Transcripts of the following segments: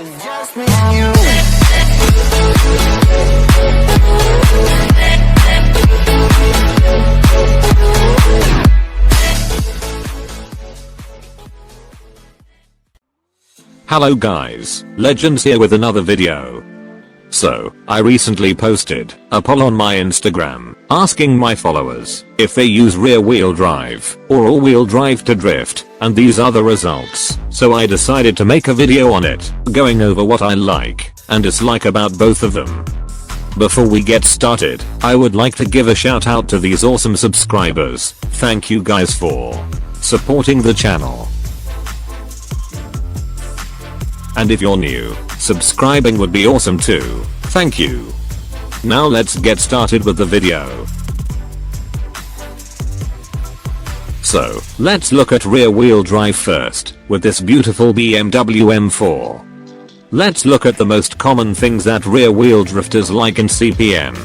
It's just me and you. Hello guys, Legends here with another video. So, I recently posted a poll on my Instagram, asking my followers if they use rear wheel drive or all wheel drive to drift, and these are the results. So I decided to make a video on it, going over what I like and dislike about both of them. Before we get started, I would like to give a shout out to these awesome subscribers. Thank you guys for supporting the channel. And if you're new, subscribing would be awesome too. Thank you. Now let's get started with the video. So, let's look at rear wheel drive first, with this beautiful BMW M4. Let's look at the most common things that rear wheel drifters like in CPM.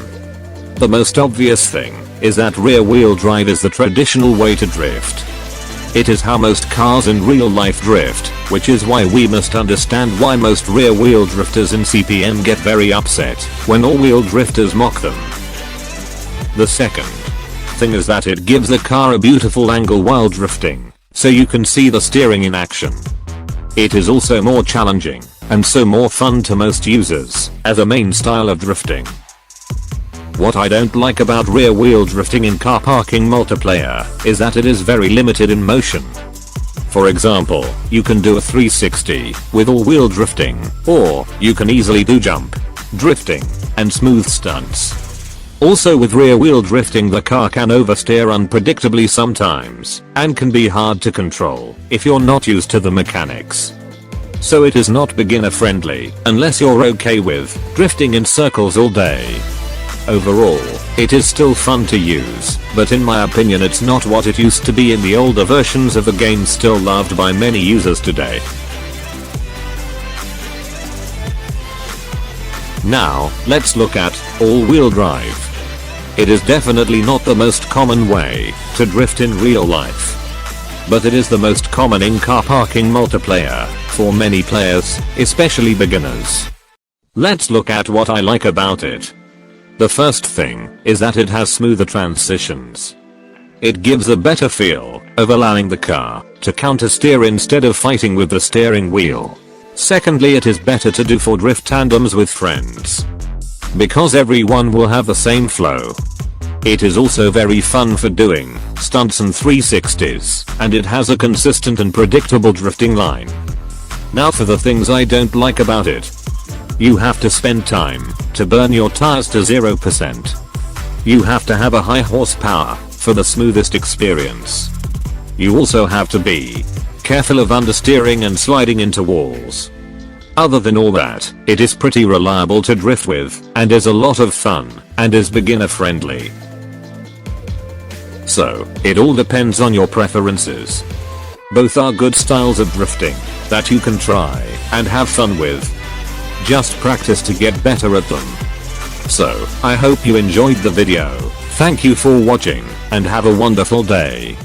The most obvious thing is that rear wheel drive is the traditional way to drift. It is how most cars in real life drift, which is why we must understand why most rear wheel drifters in CPM get very upset when all wheel drifters mock them. The second thing is that it gives the car a beautiful angle while drifting, so you can see the steering in action. It is also more challenging, and so more fun to most users, as a main style of drifting. What I don't like about rear wheel drifting in car parking multiplayer is that it is very limited in motion. For example, you can do a 360 with all wheel drifting, or you can easily do jump, drifting, and smooth stunts. Also with rear wheel drifting, the car can oversteer unpredictably sometimes, and can be hard to control if you're not used to the mechanics. So it is not beginner friendly unless you're okay with drifting in circles all day. Overall, it is still fun to use, but in my opinion it's not what it used to be in the older versions of the game, still loved by many users today. Now, let's look at all-wheel drive. It is definitely not the most common way to drift in real life, but it is the most common in car parking multiplayer for many players, especially beginners. Let's look at what I like about it. The first thing is that it has smoother transitions. It gives a better feel of allowing the car to counter-steer instead of fighting with the steering wheel. Secondly, it is better to do for drift tandems with friends, because everyone will have the same flow. It is also very fun for doing stunts and 360s, and it has a consistent and predictable drifting line. Now for the things I don't like about it. You have to spend time to burn your tires to 0%. You have to have a high horsepower for the smoothest experience. You also have to be careful of understeering and sliding into walls. Other than all that, it is pretty reliable to drift with, and is a lot of fun, and is beginner friendly. So, it all depends on your preferences. Both are good styles of drifting that you can try and have fun with. Just practice to get better at them. So, I hope you enjoyed the video. Thank you for watching, and have a wonderful day.